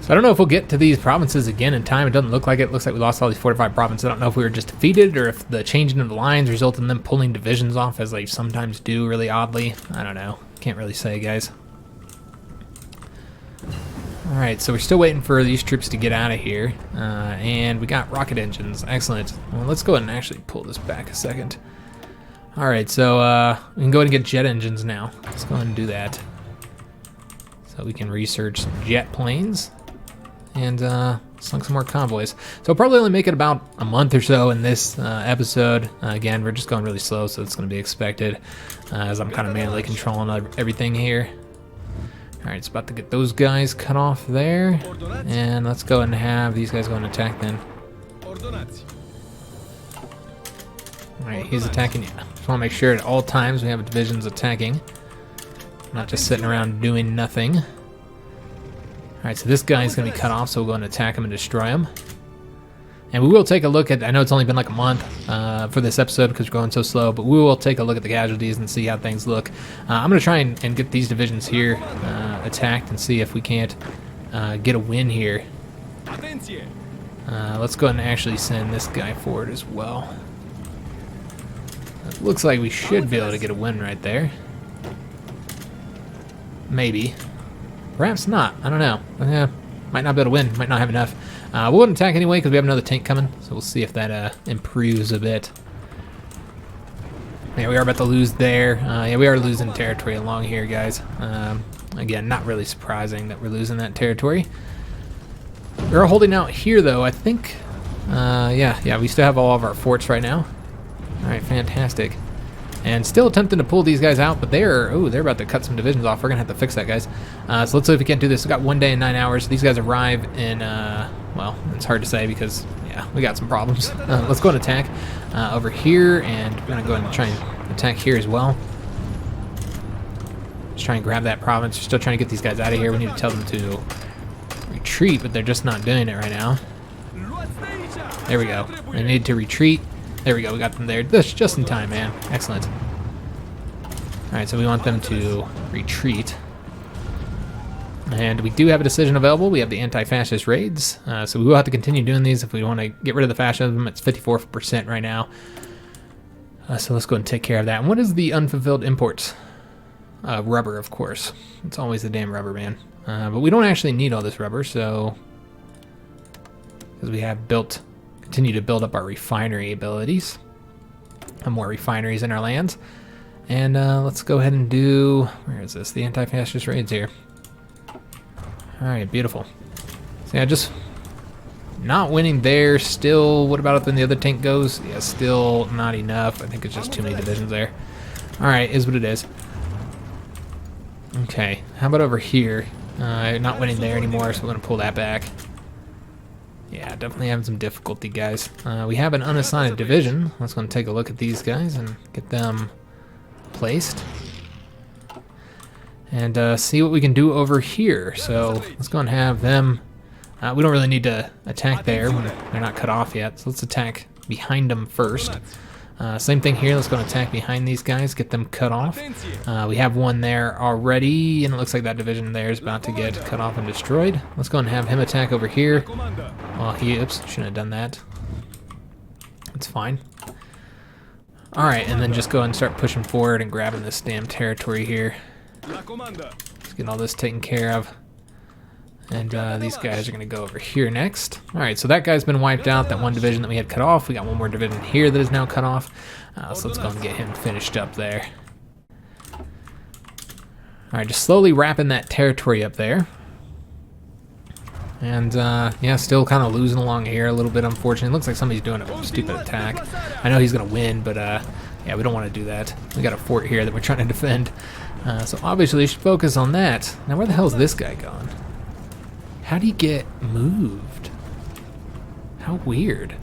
So I don't know if we'll get to these provinces again in time. It doesn't look like it. It looks like we lost all these fortified provinces. I don't know if we were just defeated or if the changing of the lines resulted in them pulling divisions off, as they sometimes do really oddly. I don't know. Can't really say, guys. Alright, so we're still waiting for these troops to get out of here. And we got rocket engines. Excellent. Well, let's go ahead and actually pull this back a second. Alright, so we can go ahead and get jet engines now. Let's go ahead and do that. So we can research some jet planes. And slung some more convoys. So we'll probably only make it about a month or so in this episode. Again, we're just going really slow, so it's going to be expected as I'm kind of manually controlling everything here. Alright, it's about to get those guys cut off there. And let's go and have these guys go and attack then. Alright, he's attacking. Yeah. Just want to make sure at all times we have divisions attacking. Not just sitting around doing nothing. Alright, so this guy's going to be cut off, so we'll go and attack him and destroy him. And we will take a look at, I know it's only been like a month for this episode because we're going so slow, but we will take a look at the casualties and see how things look. I'm going to try and get these divisions here attacked and see if we can't get a win here. Let's go ahead and actually send this guy forward as well. It looks like we should be able to get a win right there. Maybe. Perhaps not. I don't know. Might not be able to win. Might not have enough. We'll go and attack anyway because we have another tank coming. So we'll see if that improves a bit. Yeah, we are about to lose there. Yeah, we are losing territory along here, guys. Again, not really surprising that we're losing that territory. We're holding out here, though. I think... yeah, we still have all of our forts right now. Alright, fantastic. And still attempting to pull these guys out, but they're about to cut some divisions off. We're going to have to fix that, guys. So let's see if we can't do this. We've got 1 day and 9 hours. These guys arrive in, well, it's hard to say because, yeah, we got some problems. Let's go and attack over here, and we're going to go ahead and try and attack here as well. Just try and grab that province. We're still trying to get these guys out of here. We need to tell them to retreat, but they're just not doing it right now. There we go. They need to retreat. There we go, we got them there. That's just in time, man. Excellent. Alright, so we want them to retreat. And we do have a decision available. We have the anti-fascist raids. So we will have to continue doing these if we want to get rid of the fascism. It's 54% right now. So let's go and take care of that. And what is the unfulfilled imports? Rubber, of course. It's always the damn rubber, man. But we don't actually need all this rubber, so... because we have continue to build up our refinery abilities. And more refineries in our lands. And let's go ahead and do, where is this? The anti-fascist raids here. Alright, beautiful. So yeah, just not winning there. Still, what about up in the other tank goes? Yeah, still not enough. I think it's just too many divisions there. Alright, is what it is. Okay, how about over here? Not winning there anymore, so we're going to pull that back. Yeah, definitely having some difficulty, guys. We have an unassigned division. Let's go and take a look at these guys and get them placed. And see what we can do over here. So let's go and have them. We don't really need to attack there when they're not cut off yet. So let's attack behind them first. Same thing here. Let's go and attack behind these guys, get them cut off. We have one there already, and it looks like that division there is about to get cut off and destroyed. Let's go and have him attack over here. Well, oops, shouldn't have done that. It's fine. Alright, and then just go and start pushing forward and grabbing this damn territory here. Let's get all this taken care of. And these guys are going to go over here next. Alright, so that guy's been wiped out, that one division that we had cut off. We got one more division here that is now cut off. So let's go and get him finished up there. Alright, just slowly wrapping that territory up there. And yeah, still kind of losing along here a little bit, unfortunately. Looks like somebody's doing a stupid attack. I know he's going to win, but yeah, we don't want to do that. We got a fort here that we're trying to defend. So obviously, you should focus on that. Now, where the hell is this guy going? How'd he get moved? How weird.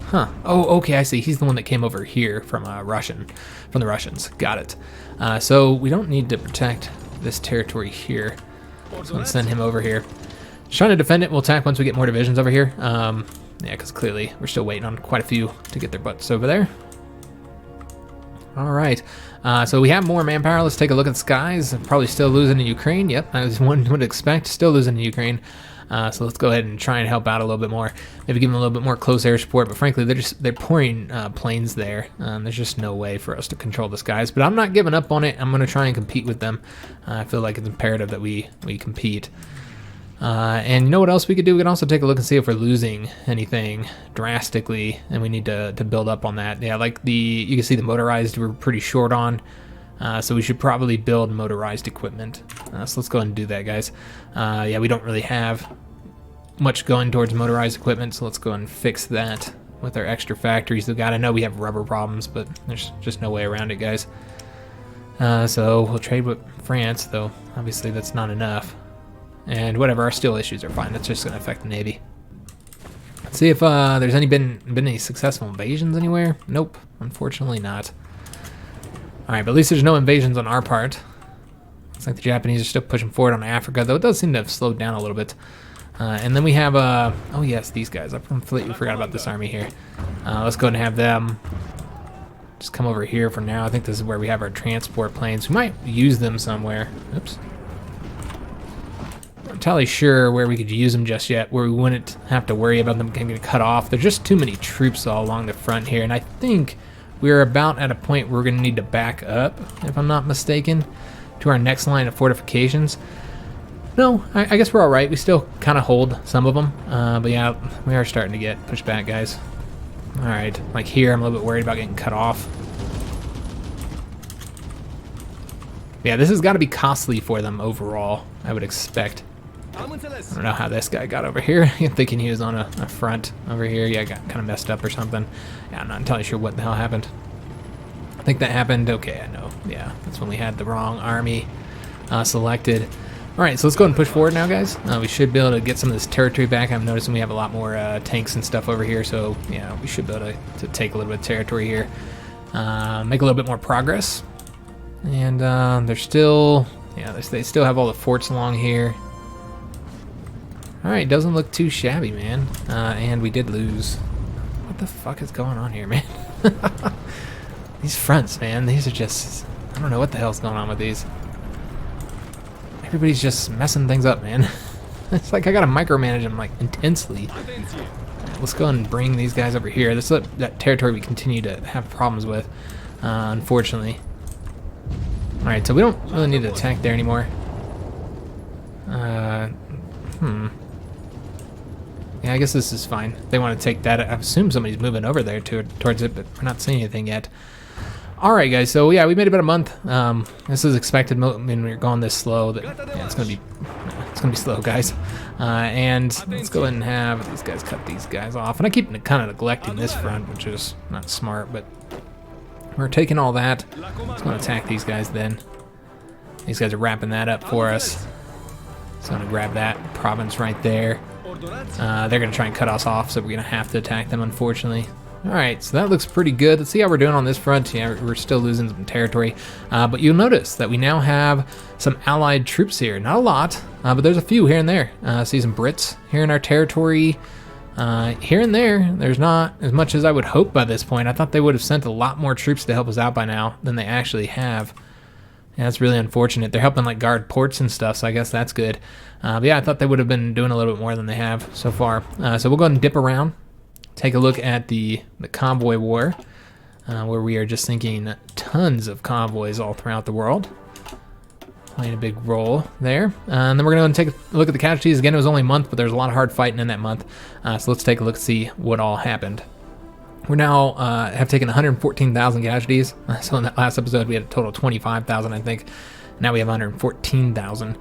Huh. Oh, okay, I see. He's the one that came over here from the Russians. Got it. So we don't need to protect this territory here. So let's send him over here. Just trying to defend it. We'll attack once we get more divisions over here. Yeah, because clearly we're still waiting on quite a few to get their butts over there. All right. So we have more manpower. Let's take a look at the skies. Probably still losing in Ukraine. Yep, as one would expect. Still losing in Ukraine. So let's go ahead and try and help out a little bit more. Maybe give them a little bit more close air support. But frankly, they're pouring planes there. There's just no way for us to control the skies. But I'm not giving up on it. I'm going to try and compete with them. I feel like it's imperative that we compete. And you know what else we could do? We can also take a look and see if we're losing anything drastically, and we need to build up on that. Yeah, like you can see the motorized we're pretty short on, so we should probably build motorized equipment. So let's go ahead and do that, guys. Yeah, we don't really have much going towards motorized equipment, so let's go and fix that with our extra factories we got. I know we have rubber problems, but there's just no way around it, guys. So we'll trade with France, though obviously that's not enough. And whatever, our steel issues are fine. That's just going to affect the Navy. Let's see if there's been any successful invasions anywhere. Nope, unfortunately not. Alright, but at least there's no invasions on our part. Looks like the Japanese are still pushing forward on Africa, though it does seem to have slowed down a little bit. And then we have, oh yes, these guys. I completely forgot about this army here. Let's go ahead and have them just come over here for now. I think this is where we have our transport planes. We might use them somewhere. Oops. Not entirely sure where we could use them just yet, where we wouldn't have to worry about them getting cut off. There's just too many troops all along the front here, and I think we're about at a point where we're going to need to back up, if I'm not mistaken, to our next line of fortifications. No, I guess we're all right. We still kind of hold some of them, but yeah, we are starting to get pushed back, guys. All right, like here, I'm a little bit worried about getting cut off. Yeah, this has got to be costly for them overall, I would expect. I don't know how this guy got over here. I'm thinking he was on a front over here. Yeah, got kind of messed up or something. Yeah, I'm not entirely sure what the hell happened. I think that happened. Okay, I know. Yeah, that's when we had the wrong army selected. All right, so let's go ahead and push forward now, guys. We should be able to get some of this territory back. I'm noticing we have a lot more tanks and stuff over here, so yeah, we should be able to take a little bit of territory here. Make a little bit more progress. And they're still, yeah, they still have all the forts along here. Alright, doesn't look too shabby, man. And we did lose. What the fuck is going on here, man? These fronts, man, these are just, I don't know what the hell's going on with these. Everybody's just messing things up, man. It's like I gotta micromanage them, like, intensely. Let's go and bring these guys over here. This is that territory we continue to have problems with, unfortunately. Alright, so we don't really need to attack there anymore. Yeah, I guess this is fine. They want to take that. I assume somebody's moving over there towards it, but we're not seeing anything yet. All right, guys. So yeah, we made about a month. This is expected. I mean, we're going this slow. That yeah, it's gonna be slow, guys. And let's go ahead and have these guys cut these guys off. And I keep kind of neglecting this front, which is not smart. But we're taking all that. Let's go and attack these guys then. These guys are wrapping that up for us. So I'm gonna grab that province right there. They're gonna try and cut us off, so we're gonna have to attack them, unfortunately. All right, so that looks pretty good. Let's see how we're doing on this front. Yeah, we're still losing some territory, but you'll notice that we now have some allied troops here. Not a lot, but there's a few here and there. See some Brits here in our territory. Here and there, there's not as much as I would hope by this point. I thought they would have sent a lot more troops to help us out by now than they actually have. Yeah, that's really unfortunate. They're helping like guard ports and stuff, so I guess that's good. But yeah, I thought they would have been doing a little bit more than they have so far. So we'll go ahead and dip around. Take a look at the convoy war, where we are just sinking tons of convoys all throughout the world. Playing a big role there. And then we're going to take a look at the casualties. Again, it was only a month, but there's a lot of hard fighting in that month. So let's take a look and see what all happened. We're now have taken 114,000 casualties. So in that last episode, we had a total of 25,000, I think. Now we have 114,000.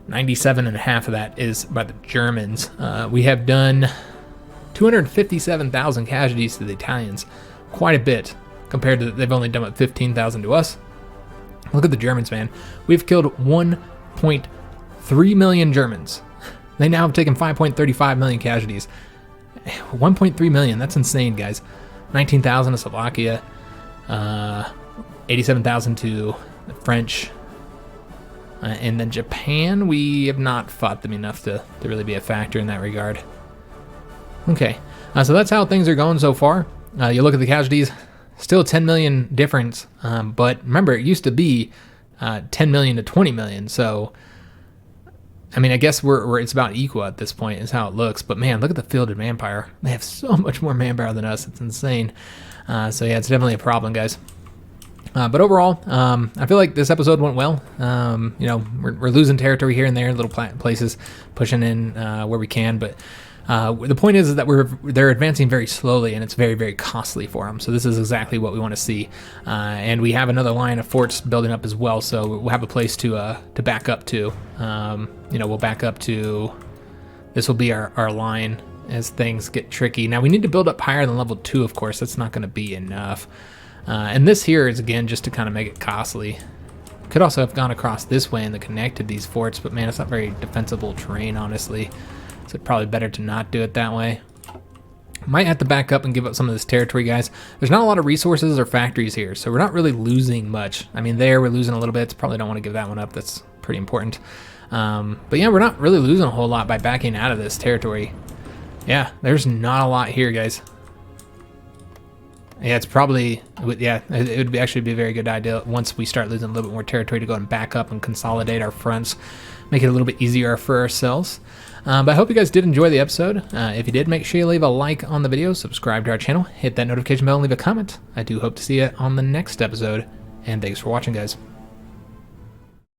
97.5 of that is by the Germans. We have done 257,000 casualties to the Italians, quite a bit compared to they've only done about 15,000 to us. Look at the Germans, man. We've killed 1.3 million Germans. They now have taken 5.35 million casualties. 1.3 million, that's insane, guys. 19,000 to Slovakia, 87,000 to the French, and then Japan, we have not fought them enough to really be a factor in that regard. Okay, so that's how things are going so far. You look at the casualties, still 10 million difference, but remember, it used to be 10 million to 20 million, so I mean, I guess it's about equal at this point is how it looks, but man, look at the fielded manpower. They have so much more manpower than us, it's insane. So yeah, it's definitely a problem, guys. But overall, I feel like this episode went well. You know, we're losing territory here and there, little places, pushing in where we can, but the point is that they're advancing very slowly, and it's very, very costly for them. So this is exactly what we want to see. And we have another line of forts building up as well, so we'll have a place to back up to. You know, we'll back up to. This will be our line as things get tricky. Now we need to build up higher than level 2, of course. That's not going to be enough. And this here is again just to kind of make it costly. Could also have gone across this way and connected these forts, but man, it's not very defensible terrain, honestly. So it's probably better to not do it that way. Might have to back up and give up some of this territory, guys. There's not a lot of resources or factories here, so we're not really losing much. I mean, we're losing a little bit. Probably don't want to give that one up. That's pretty important. But yeah, we're not really losing a whole lot by backing out of this territory. Yeah, there's not a lot here, guys. Yeah, it's probably, yeah, it would actually be a very good idea once we start losing a little bit more territory to go and back up and consolidate our fronts, make it a little bit easier for ourselves. But I hope you guys did enjoy the episode. If you did, make sure you leave a like on the video, subscribe to our channel, hit that notification bell, and leave a comment. I do hope to see you on the next episode, and thanks for watching, guys.